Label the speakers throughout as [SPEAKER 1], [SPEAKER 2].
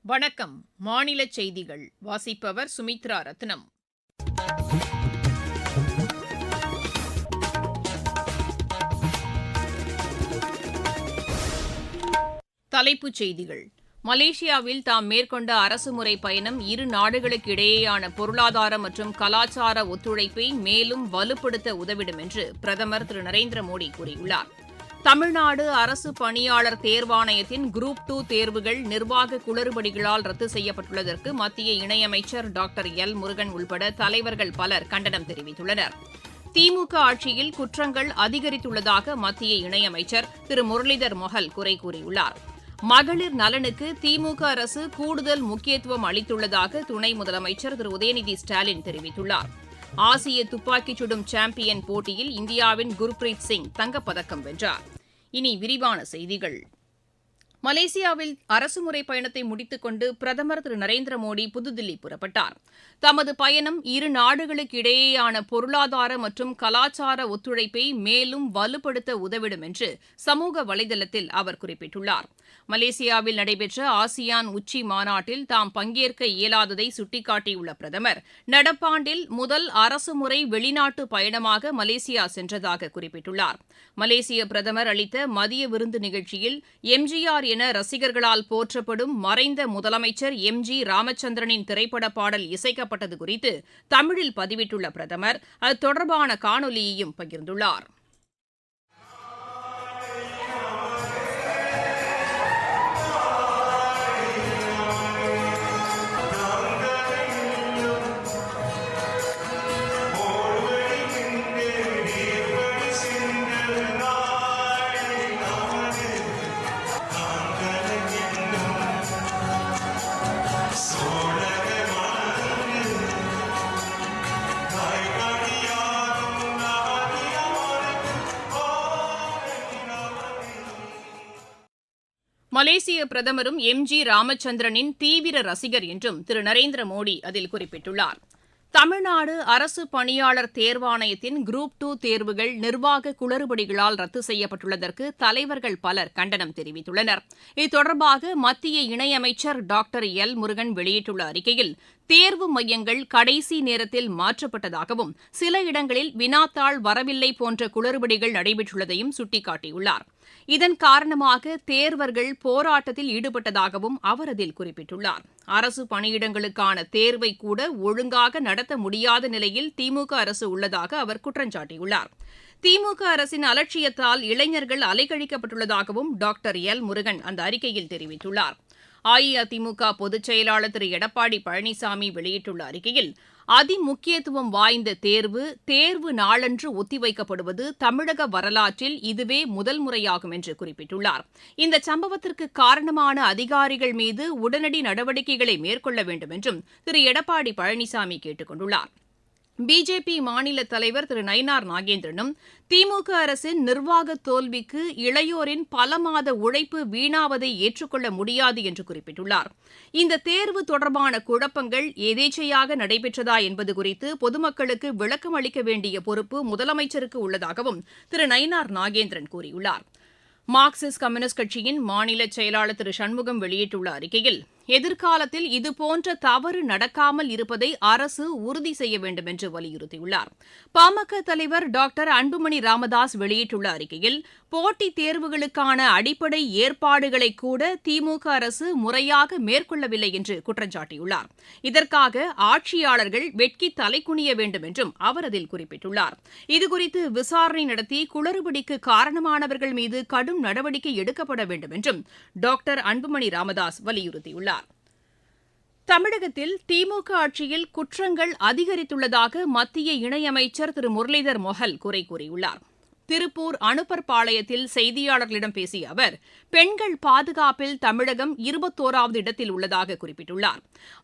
[SPEAKER 1] வணக்கம். மாநில செய்திகள் வாசிப்பவர் சுமித்ரா ரத்னம். தலைப்புச் செய்திகள். மலேசியாவில் தாம் மேற்கொண்ட அரசுமுறை பயணம் இரு நாடுகளுக்கு இடையேயான பொருளாதார மற்றும் கலாச்சார ஒத்துழைப்பை மேலும் வலுப்படுத்த உதவிடும் என்று பிரதமர் திரு நரேந்திர மோடி கூறியுள்ளார். தமிழ்நாடு அரசு பணியாளர் தேர்வாணையத்தின் குரூப் 2 தேர்வுகள் நிர்வாக குளறுபடிகளால் ரத்து செய்யப்பட்டுள்ளதற்கு மத்திய இணையமைச்சர் டாக்டர் எல் முருகன் உள்பட தலைவர்கள் பலர் கண்டனம் தெரிவித்துள்ளனர். திமுக ஆட்சியில் குற்றங்கள் அதிகரித்துள்ளதாக மத்திய இணையமைச்சர் திரு முரளிதர் மொஹல் குறை கூறியுள்ளார். மகளிர் நலனுக்கு திமுக அரசு கூடுதல் முக்கியத்துவம் அளித்துள்ளதாக துணை முதலமைச்சர் திரு உதயநிதி ஸ்டாலின் தெரிவித்துள்ளார். ஆசிய துப்பாக்கிச் சுடும் சாம்பியன் போட்டியில் இந்தியாவின் குர்பிரீத் சிங் தங்கப்பதக்கம் வென்றார். இனி விரிவான செய்திகள். மலேசியாவில் அரசுமுறை பயணத்தை முடித்துக் கொண்டு பிரதமர் திரு நரேந்திர மோடி புதுதில்லி புறப்பட்டார். தமது பயணம் இரு நாடுகளுக்கு இடையேயான பொருளாதார மற்றும் கலாச்சார ஒத்துழைப்பை மேலும் வலுப்படுத்த உதவிடும் என்று சமூக வலைதளத்தில் அவர் குறிப்பிட்டுள்ளார். மலேசியாவில் நடைபெற்ற ஆசியான் உச்சி மாநாட்டில் தாம் பங்கேற்க இயலாததை சுட்டிக்காட்டியுள்ள பிரதமர், நடப்பாண்டில் முதல் அரசுமுறை வெளிநாட்டு பயணமாக மலேசியா சென்றதாக குறிப்பிட்டுள்ளார். மலேசிய பிரதமர் அளித்த மதிய விருந்து நிகழ்ச்சியில் எம்ஜிஆர் என ரசிகர்களால் போற்றப்படும் மறைந்த முதலமைச்சர் எம்.ஜி. ராமச்சந்திரனின் திரைப்பட பாடல் இசைக்கப்பட்டது குறித்து தமிழில் பதிவிட்டுள்ள பிரதமர் அது தொடர்பான காணொலியையும் பகிர்ந்துள்ளார். மலேசிய பிரதமரும் எம்.ஜி. ராமச்சந்திரனின் தீவிர ரசிகர் என்றும் திரு நரேந்திர மோடி அதில் குறிப்பிட்டுள்ளார். தமிழ்நாடு அரசு பணியாளர் தேர்வாணையத்தின் குரூப் 2 தேர்வுகள் நிர்வாக குளறுபடிகளால் ரத்து செய்யப்பட்டுள்ளதற்கு தலைவர்கள் பலர் கண்டனம் தெரிவித்துள்ளனர். இது தொடர்பாக மத்திய இணையமைச்சர் டாக்டர் எல் முருகன் வெளியிட்டுள்ள அறிக்கையில், தேர்வு மையங்கள் கடைசி நேரத்தில் மாற்றப்பட்டதாகவும் சில இடங்களில் வினாத்தாள் வரவில்லை போன்ற குளறுபடிகள் நடைபெற்றுள்ளதையும் சுட்டிக்காட்டியுள்ளார். இதன் காரணமாக தேர்வர்கள் போராட்டத்தில் ஈடுபட்டதாகவும் அவர் அதில் குறிப்பிட்டுள்ளார். அரசு பணியிடங்களுக்கான தேர்வை கூட ஒழுங்காக நடத்த முடியாத நிலையில் திமுக அரசு உள்ளதாக அவர் குற்றம் சாட்டியுள்ளார். திமுக அரசின் அலட்சியத்தால் இளைஞர்கள் அலைக்கழிக்கப்பட்டுள்ளதாகவும் டாக்டர் எல் முருகன் அந்த அறிக்கையில் தெரிவித்துள்ளார். அஇஅதிமுக பொதுச் செயலாளர் திரு எடப்பாடி பழனிசாமி வெளியிட்டுள்ள அறிக்கையில், அதிமுக்கியத்துவம் வாய்ந்த தேர்வு நாளன்று ஒத்திவைக்கப்படுவது தமிழக வரலாற்றில் இதுவே முதல் முறையாகும் என்று குறிப்பிட்டுள்ளார். இந்த சம்பவத்திற்கு காரணமான அதிகாரிகள் மீது உடனடி நடவடிக்கைகளை மேற்கொள்ள வேண்டும் என்றும் திரு எடப்பாடி பழனிசாமி கேட்டுக் கொண்டுள்ளார். பிஜேபி மாநில தலைவர் திரு நயினார் நாகேந்திரனும் திமுக அரசின் நிர்வாக தோல்விக்கு இளையோரின் பல மாத உழைப்பு வீணாவதை ஏற்றுக்கொள்ள முடியாது என்று குறிப்பிட்டுள்ளார். இந்த தேர்வு தொடர்பான குழப்பங்கள் எதேச்சையாக நடைபெற்றதா என்பது குறித்து பொதுமக்களுக்கு விளக்கம் அளிக்க வேண்டிய பொறுப்பு முதலமைச்சருக்கு உள்ளதாகவும் திரு நயினார் நாகேந்திரன் கூறியுள்ளார். மார்க்சிஸ்ட் கம்யூனிஸ்ட் கட்சியின் மாநில செயலாளர் திரு சண்முகம் வெளியிட்டுள்ள அறிக்கையில், எதிர்காலத்தில் இதுபோன்ற தவறு நடக்காமல் இருப்பதை அரசு உறுதி செய்ய வேண்டும் என்று வலியுறுத்தியுள்ளார். பாமக தலைவர் டாக்டர் அன்புமணி ராமதாஸ் வெளியிட்டுள்ள அறிக்கையில், போட்டித் தேர்வுகளுக்கான அடிப்படை ஏற்பாடுகளை கூட திமுக அரசு முறையாக மேற்கொள்ளவில்லை என்று குற்றம் சாட்டியுள்ளார். இதற்காக ஆட்சியாளர்கள் வெட்கி தலைகுனிய வேண்டும் என்றும் அவர் அதில் குறிப்பிட்டுள்ளார். இதுகுறித்து விசாரணை நடத்தி குளறுபடிக்கு காரணமானவர்கள் மீது கடும் நடவடிக்கை எடுக்கப்பட வேண்டும் என்றும் டாக்டர் அன்புமணி ராமதாஸ் வலியுறுத்தியுள்ளார். தமிழகத்தில் திமுக ஆட்சியில் குற்றங்கள் அதிகரித்துள்ளதாக மத்திய இணையமைச்சர் திரு முரளிதர் மொஹல் குறை கூறியுள்ளார். திருப்பூர் அனுப்பர்பாளையத்தில் செய்தியாளர்களிடம் பேசிய அவர், பெண்கள் பாதுகாப்பில் தமிழகம் 21வது இடத்தில் உள்ளதாக குறிப்பிட்டுள்ளார்.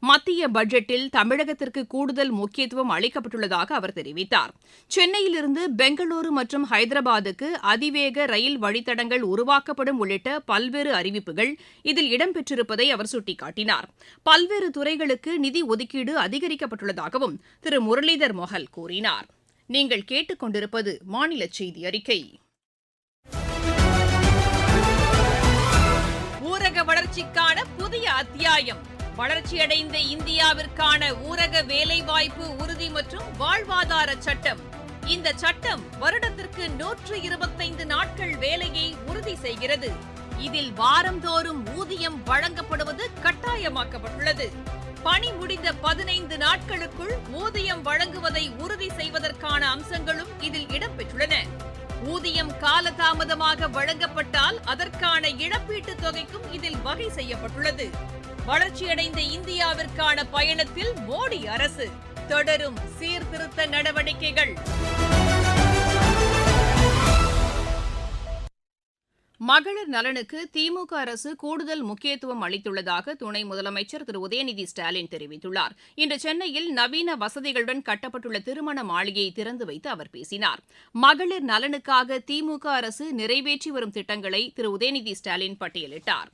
[SPEAKER 1] மத்திய பட்ஜெட்டில் தமிழகத்திற்கு கூடுதல் முக்கியத்துவம் அளிக்கப்பட்டுள்ளதாக அவர் தெரிவித்தார். சென்னையிலிருந்து பெங்களூரு மற்றும் ஹைதராபாத்துக்கு அதிவேக ரயில் வழித்தடங்கள் உருவாக்கப்படும் உள்ளிட்ட பல்வேறு அறிவிப்புகள் இதில் இடம்பெற்றிருப்பதை அவர் சுட்டிக்காட்டினார். பல்வேறு துறைகளுக்கு நிதி ஒதுக்கீடு அதிகரிக்கப்பட்டுள்ளதாகவும் திரு முரளிதர் மொஹல் கூறினார். நீங்கள் கேட்டுக்கொண்டிருப்பது மாநில செய்தி அறிக்கை. ஊரக ஊரக வளர்ச்சிக்கான புதிய அத்தியாயம். வளர்ச்சியடைந்த இந்தியாவிற்கான ஊரக வேலைவாய்ப்பு உறுதி மற்றும் வாழ்வாதார சட்டம். இந்த சட்டம் வருடத்திற்கு 125 நாட்கள் வேலையை உறுதி செய்கிறது. இதில் வாரந்தோறும் ஊதியம் வழங்கப்படுவது கட்டாயமாக்கப்பட்டுள்ளது. பணி முடிந்த 15 நாட்களுக்குள் ஊதியம் வழங்குவதை உறுதி செய்வதற்கான அம்சங்களும் இதில் இடம்பெற்றுள்ளன. ஊதியம் காலதாமதமாக வழங்கப்பட்டால் அதற்கான இழப்பீட்டுத் தொகைக்கும் இதில் வகை செய்யப்பட்டுள்ளது. வளர்ச்சியடைந்த இந்தியாவிற்கான பயணத்தில் மோடி அரசு தொடரும் சீர்திருத்த நடவடிக்கைகள். மகளிர் நலனுக்கு திமுக அரசு கூடுதல் முக்கியத்துவம் அளித்துள்ளதாக துணை முதலமைச்சர் திரு உதயநிதி ஸ்டாலின் தெரிவித்துள்ளார். இன்று சென்னையில் நவீன வசதிகளுடன் கட்டப்பட்டுள்ள திருமண மாளிகையை திறந்து வைத்து அவர் பேசினார். மகளிர் நலனுக்காக திமுக அரசு நிறைவேற்றி வரும் திட்டங்களை திரு உதயநிதி ஸ்டாலின் பட்டியலிட்டார்.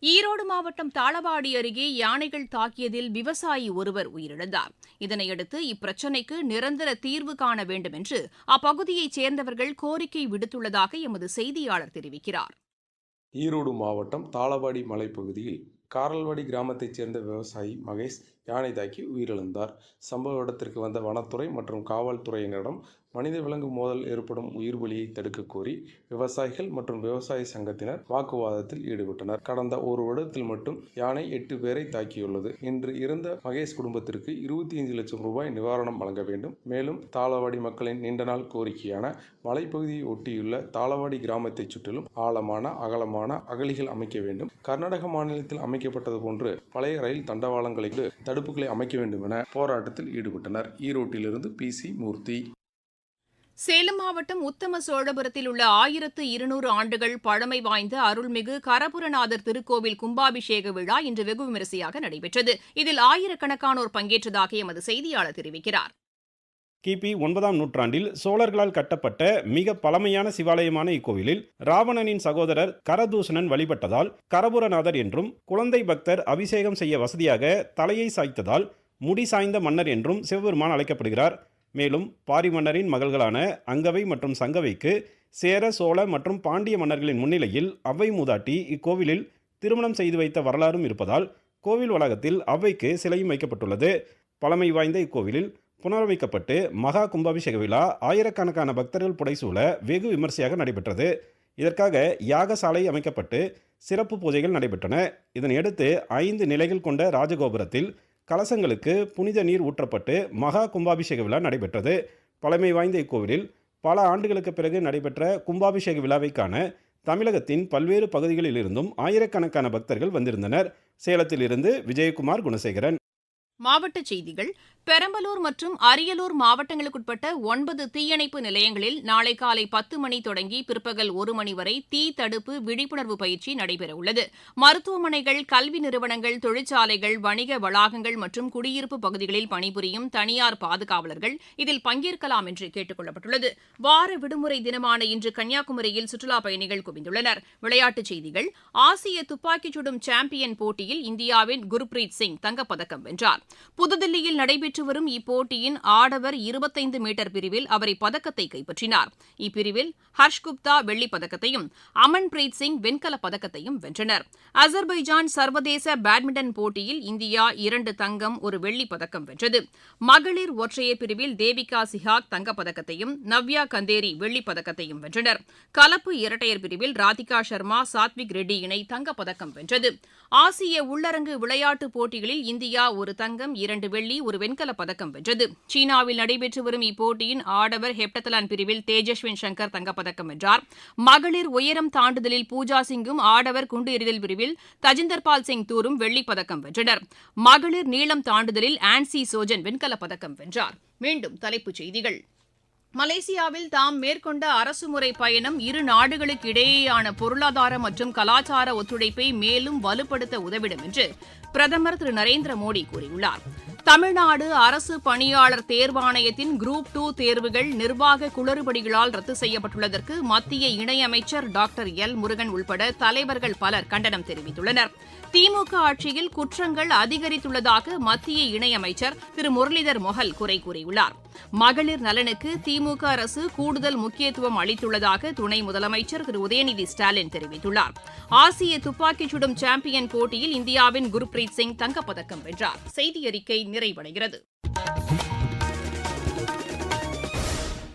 [SPEAKER 1] ஈரோடு மாவட்டம் தாளவாடி அருகே யானைகள் தாக்கியதில் விவசாயி ஒருவர் உயிரிழந்தார். இதனையடுத்து இப்பிரச்சினைக்கு நிரந்தர தீர்வு காண வேண்டும் என்று அப்பகுதியைச் சேர்ந்தவர்கள் கோரிக்கை விடுத்துள்ளதாக எமது செய்தியாளர் தெரிவிக்கிறார்.
[SPEAKER 2] ஈரோடு மாவட்டம் தாளவாடி மலைப்பகுதியில் காரல்வாடி கிராமத்தைச் சேர்ந்த விவசாயி மகேஷ் யானை தாக்கி உயிரிழந்தார். சம்பவ இடத்திற்கு வந்த வனத்துறை மற்றும் காவல்துறையினரிடம் மனித விலங்கு மோதல் ஏற்படும் உயிர் பலியை தடுக்க கோரி விவசாயிகள் மற்றும் விவசாய சங்கத்தினர் வாக்குவாதத்தில் ஈடுபட்டனர். கடந்த ஒரு வருடத்தில் மட்டும் யானை 8 பேரை தாக்கியுள்ளது. இன்று இறந்த மகேஷ் குடும்பத்திற்கு 25 லட்சம் ரூபாய் நிவாரணம் வழங்க வேண்டும். மேலும் தாளவாடி மக்களின் நீண்ட நாள் கோரிக்கையான மலைப்பகுதியை ஒட்டியுள்ள தாளவாடி கிராமத்தை சுற்றிலும் ஆழமான அகலமான அகழிகள் அமைக்க வேண்டும். கர்நாடக மாநிலத்தில் அமைக்கப்பட்டது போன்று பழைய ரயில் தண்டவாளங்களுக்கு தடுப்புகளை அமைக்க வேண்டும் என போராட்டத்தில் ஈடுபட்டனர். ஈரோட்டிலிருந்து PC மூர்த்தி.
[SPEAKER 1] சேலம் மாவட்டம் உத்தம சோழபுரத்தில் உள்ள 1200 ஆண்டுகள் பழமை வாய்ந்த அருள்மிகு கரபுரநாதர் திருக்கோவில் கும்பாபிஷேக விழா இன்று வெகு விமரிசையாக நடைபெற்றது. இதில் ஆயிரக்கணக்கானோர் பங்கேற்றதாக எமது செய்தியாளர் தெரிவிக்கிறார்.
[SPEAKER 3] கிபி 9ஆம் நூற்றாண்டில் சோழர்களால் கட்டப்பட்ட மிக பழமையான சிவாலயமான இக்கோவிலில் ராவணனின் சகோதரர் கரதூஷணன் வழிபட்டதால் கரபுரநாதர் என்றும், குழந்தை பக்தர் அபிஷேகம் செய்ய வசதியாக தலையை சாய்த்ததால் முடி சாய்ந்த மன்னர் என்றும் சிவபெருமான் அழைக்கப்படுகிறார். மேலும் பாரி மன்னரின் மகள்களான அங்கவை மற்றும் சங்கவைக்கு சேர, சோழ மற்றும் பாண்டிய மன்னர்களின் முன்னிலையில் அவ்வை மூதாட்டி இக்கோவிலில் திருமணம் செய்து வைத்த வரலாறும் இருப்பதால் கோவில் வளாகத்தில் அவ்வைக்கு சிலையும் வைக்கப்பட்டுள்ளது. பழமை வாய்ந்த இக்கோவிலில் புனரமைக்கப்பட்டு மகா கும்பாபிஷேக விழா ஆயிரக்கணக்கான பக்தர்கள் புடைசூழ வெகு விமர்சையாக நடைபெற்றது. இதற்காக யாகசாலை அமைக்கப்பட்டு சிறப்பு பூஜைகள் நடைபெற்றன. இதனையடுத்து 5 நிலைகள் கொண்ட ராஜகோபுரத்தில் கலசங்களுக்கு புனித நீர் ஊற்றப்பட்டு மகா கும்பாபிஷேக விழா நடைபெற்றது. பழமை வாய்ந்த இக்கோவிலில் பல ஆண்டுகளுக்கு பிறகு நடைபெற்ற கும்பாபிஷேக விழாவை காண தமிழகத்தின் பல்வேறு பகுதிகளில் இருந்தும் ஆயிரக்கணக்கான பக்தர்கள் வந்திருந்தனர். சேலத்திலிருந்து விஜயகுமார் குணசேகரன்.
[SPEAKER 1] மாவட்டச் செய்திகள். பெரம்பலூர் மற்றும் அரியலூர் மாவட்டங்களுக்குட்பட்ட 9 தீயணைப்பு நிலையங்களில் நாளை காலை 10 மணி தொடங்கி பிற்பகல் 1 மணி வரை தீ தடுப்பு விழிப்புணர்வு பயிற்சி நடைபெறவுள்ளது. மருத்துவமனைகள், கல்வி நிறுவனங்கள், தொழிற்சாலைகள், வணிக வளாகங்கள் மற்றும் குடியிருப்பு பகுதிகளில் பணிபுரியும் தனியார் பாதுகாவலர்கள் இதில் பங்கேற்கலாம் என்று கேட்டுக் கொள்ளப்பட்டுள்ளது. வார விடுமுறை தினமான இன்று கன்னியாகுமரியில் சுற்றுலாப் பயணிகள் குவிந்துள்ளனர். விளையாட்டுச் செய்திகள். ஆசிய துப்பாக்கிச் சுடும் சாம்பியன் போட்டியில் இந்தியாவின் குர்பிரீத் சிங் தங்கப்பதக்கம் வென்றார். புதுதில்லியில் நடைபெற்று வரும் இப்போட்டியின் ஆடவர் 25 மீட்டர் பிரிவில் அவர் இப்பதக்கத்தை கைப்பற்றினார். இப்பிரிவில் ஹர்ஷ்குப்தா வெள்ளிப் பதக்கத்தையும் அமன்பிரீத் சிங் வெண்கலப் பதக்கத்தையும் வென்றனர். அசர்பைஜான் சர்வதேச பேட்மிண்டன் போட்டியில் இந்தியா 2 தங்கம், 1 வெள்ளிப் பதக்கம் வென்றது. மகளிர் ஒற்றையர் பிரிவில் தேவிகா சிஹாக் தங்கப்பதக்கத்தையும் நவ்யா கந்தேரி வெள்ளிப் பதக்கத்தையும் வென்றனர். கலப்பு இரட்டையர் பிரிவில் ராதிகா சர்மா, சாத்விக் ரெட்டி இணை தங்கப்பதக்கம் வென்றது. ஆசிய உள்ளரங்கு விளையாட்டுப் போட்டிகளில் இந்தியா 1 தங்கம், 2 வெள்ளி, 1 வெண்கலப் பதக்கம் வென்றது. சீனாவில் நடைபெற்று வரும் இப்போட்டியின் ஆடவர் ஹெப்டத்லான் பிரிவில் தேஜஸ்வின் சங்கர் தங்கப்பதக்கம் வென்றார். மகளிர் உயரம் தாண்டுதலில் பூஜா சிங்கும், ஆடவர் குண்டு எறிதல் பிரிவில் தஜிந்தர்பால் சிங் தூரும் வெள்ளிப் பதக்கம் வென்றனர். மகளிர் நீளம் தாண்டுதலில் ஆன்சி சோஜன் வெண்கலப் பதக்கம் வென்றார். மீண்டும் தலைப்புச் செய்திகள். மலேசியாவில் தாம் மேற்கொண்ட அரசுமுறை பயணம் இரு நாடுகளுக்கு இடையேயான பொருளாதார மற்றும் கலாச்சார ஒத்துழைப்பை மேலும் வலுப்படுத்த உதவிடும் என்று பிரதமர் திரு நரேந்திர மோடி கூறியுள்ளார். தமிழ்நாடு அரசு பணியாளர் தேர்வாணையத்தின் குரூப் 2 தேர்வுகள் நிர்வாக குளறுபடிகளால் ரத்து செய்யப்பட்டுள்ளதற்கு மத்திய இணையமைச்சர் டாக்டர் எல் முருகன் உள்பட தலைவர்கள் பலர் கண்டனம் தெரிவித்துள்ளனர். திமுக ஆட்சியில் குற்றங்கள் அதிகரித்துள்ளதாக மத்திய இணையமைச்சர் திரு முரளிதர் மொஹல் குறை கூறியுள்ளார். மகளிர் நலனுக்கு திமுக அரசு கூடுதல் முக்கியத்துவம் அளித்துள்ளதாக துணை முதலமைச்சர் திரு உதயநிதி ஸ்டாலின் தெரிவித்துள்ளார். ஆசிய துப்பாக்கிச் சுடும் சாம்பியன் போட்டியில் இந்தியாவின் குர்பிரீத் சிங் தங்கப்பதக்கம் வென்றார். செய்தியறிக்கை நிறைவடைகிறது.